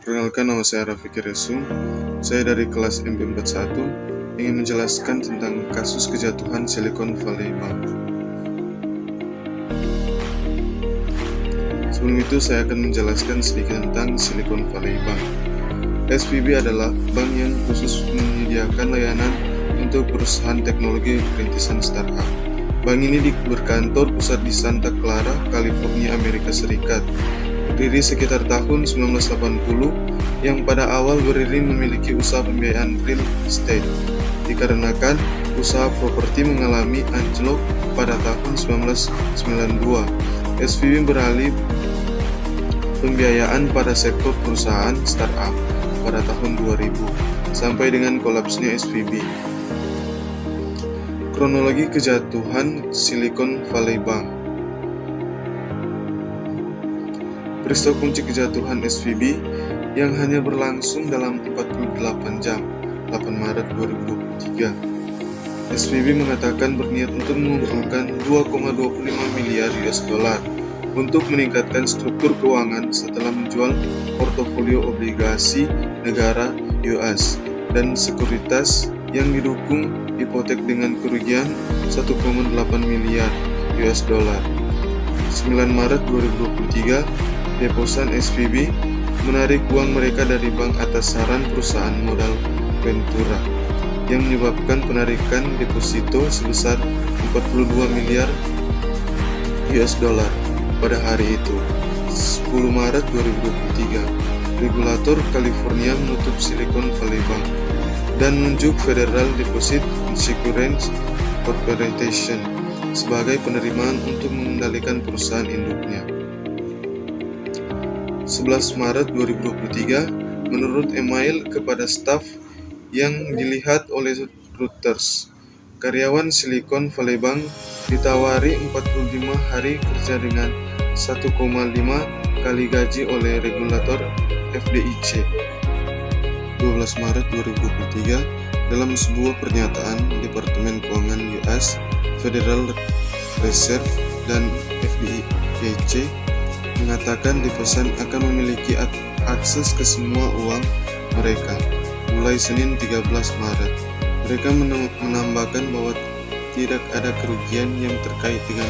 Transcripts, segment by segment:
Perkenalkan, nama saya Rafiq Resum. Saya dari kelas MP41 ingin menjelaskan tentang kasus kejatuhan Silicon Valley Bank. Sebelum itu saya akan menjelaskan sedikit tentang Silicon Valley Bank. SVB adalah bank yang khusus menyediakan layanan untuk perusahaan teknologi perintisan startup. Bank ini berkantor pusat di Santa Clara, California, Amerika Serikat. Berdiri sekitar tahun 1980, yang pada awal berdiri memiliki usaha pembiayaan real estate. Dikarenakan usaha properti mengalami anjlok pada tahun 1992, SVB beralih pembiayaan pada sektor perusahaan startup pada tahun 2000 sampai dengan kolapsnya SVB. Kronologi kejatuhan Silicon Valley Bank. Peristiwa kunci kejatuhan SVB yang hanya berlangsung dalam 48 jam, 8 Maret 2023. SVB mengatakan berniat untuk mengumpulkan 2,25 miliar US dollar untuk meningkatkan struktur keuangan setelah menjual portofolio obligasi negara US dan sekuritas yang didukung hipotek dengan kerugian 1,8 miliar US dollar. 9 Maret 2023, deposan SVB menarik uang mereka dari bank atas saran perusahaan modal Ventura, yang menyebabkan penarikan deposito sebesar 42 miliar US dollar pada hari itu. 10 Maret 2023, regulator California menutup Silicon Valley Bank dan menunjuk Federal Deposit Insurance Corporation sebagai penerimaan untuk mengendalikan perusahaan induknya. 11 Maret 2023, menurut email kepada staf yang dilihat oleh Reuters, karyawan Silicon Valley Bank ditawari 45 hari kerja dengan 1,5 kali gaji oleh regulator FDIC. 12 Maret 2023, dalam sebuah pernyataan, Departemen Keuangan US, Federal Reserve, dan FDIC mengatakan deposan akan memiliki akses ke semua uang mereka mulai Senin 13 Maret. Mereka menambahkan bahwa tidak ada kerugian yang terkait dengan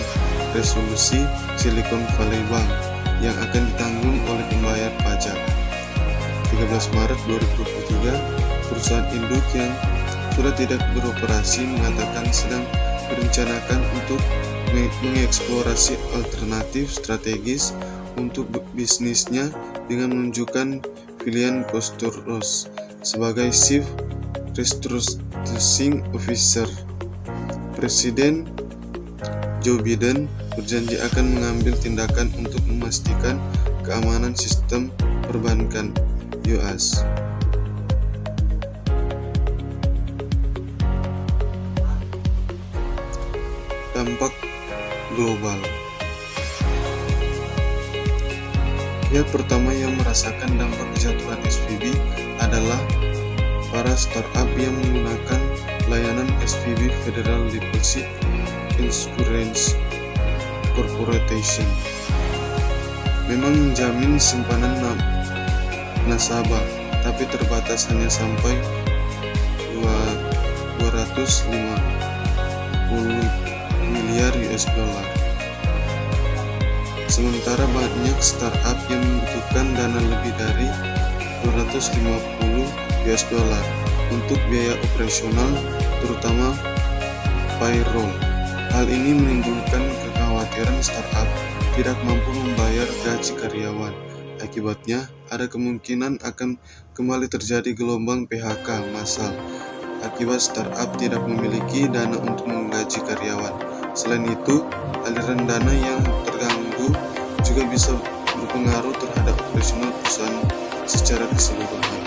resolusi Silicon Valley Bank yang akan ditanggung oleh pembayar pajak. 13 Maret 2023, perusahaan induk yang sudah tidak beroperasi mengatakan sedang merencanakan untuk mengeksplorasi alternatif strategis untuk bisnisnya dengan menunjukkan William Kostoros sebagai Chief Restructuring Officer. Presiden Joe Biden berjanji akan mengambil tindakan untuk memastikan keamanan sistem perbankan US. Dampak global. Pihak pertama yang merasakan dampak kejatuhan SVB adalah para startup yang menggunakan layanan SVB, Federal Deposit Insurance Corporation. Memang menjamin simpanan nasabah, tapi terbatas hanya sampai 250 miliar US dollar. Sementara banyak startup yang membutuhkan dana lebih dari 250 US dollar untuk biaya operasional, terutama payroll. Hal ini menimbulkan kekhawatiran startup tidak mampu membayar gaji karyawan. Akibatnya, ada kemungkinan akan kembali terjadi gelombang PHK massal akibat startup tidak memiliki dana untuk menggaji karyawan. Selain itu, aliran dana yang terganggu juga bisa berpengaruh terhadap operasional perusahaan secara keseluruhan.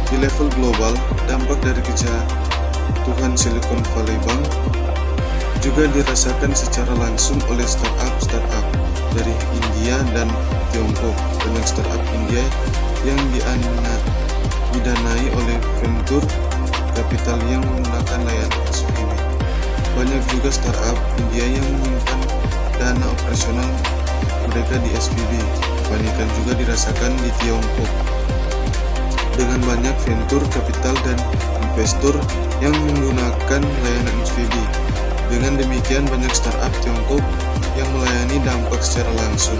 Di level global, dampak dari kejatuhan Silicon Valley Bank juga dirasakan secara langsung oleh startup dari India dan Tiongkok. Banyak startup India yang didanai oleh venture capital yang menggunakan layanan SVB. Banyak juga startup India yang menyimpan dana operasional mereka di SVB. kepanikan juga dirasakan di Tiongkok, dengan banyak venture capital dan investor yang menggunakan layanan SVB. Dengan demikian, banyak startup Tiongkok yang melayani dampak secara langsung.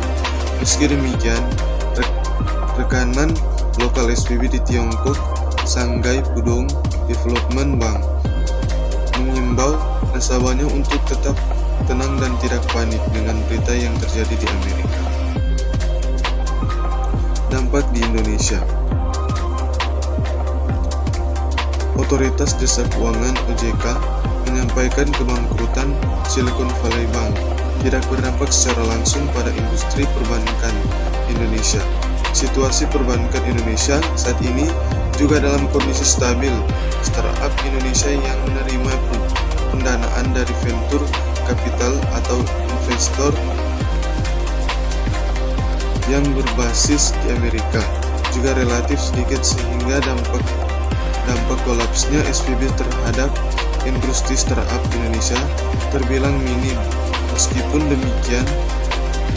Meski demikian, rekanan lokal SVB di Tiongkok, Shanghai Pudong Development Bank, mengimbau nasabahnya untuk tetap tenang dan tidak panik dengan berita yang terjadi di Amerika. Dampak di Indonesia. Otoritas Jasa Keuangan (OJK) menyampaikan kebangkrutan Silicon Valley Bank tidak berdampak secara langsung pada industri perbankan Indonesia. Situasi perbankan Indonesia saat ini juga dalam kondisi stabil. Startup Indonesia yang menerima pendanaan dari venture capital atau investor yang berbasis di Amerika juga relatif sedikit, sehingga dampak kolapsnya SVB terhadap industri startup Indonesia terbilang minim. Meskipun demikian,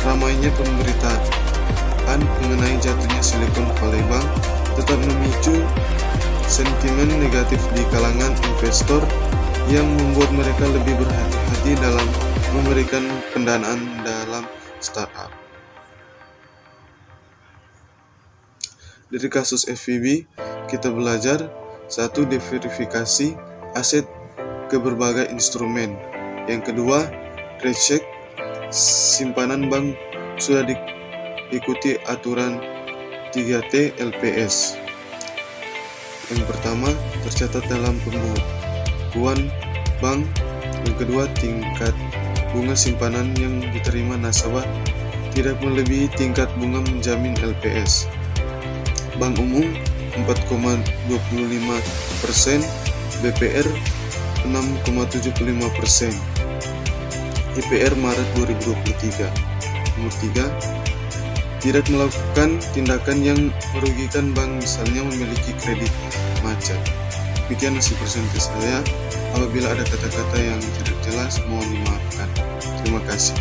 ramainya pemberitaan mengenai jatuhnya Silicon Valley Bank tetap memicu sentimen negatif di kalangan investor yang membuat mereka lebih berhati-hati dalam memberikan pendanaan dalam startup. Dari kasus SVB, kita belajar: 1. Diversifikasi aset ke berbagai instrumen. Yang kedua, recheck simpanan bank sudah diikuti aturan 3T LPS. Yang pertama, tercatat dalam pembukuan bank. Yang kedua, tingkat bunga simpanan yang diterima nasabah tidak melebihi tingkat bunga menjamin LPS. Bank umum 4,25%, BPR 6,75%. IPR Maret 2023. Nomor 3, tidak melakukan tindakan yang merugikan bank, misalnya memiliki kredit macet. Demikian hasil presentasi saya. Apabila ada kata-kata yang tidak jelas, mohon dimaafkan. Terima kasih.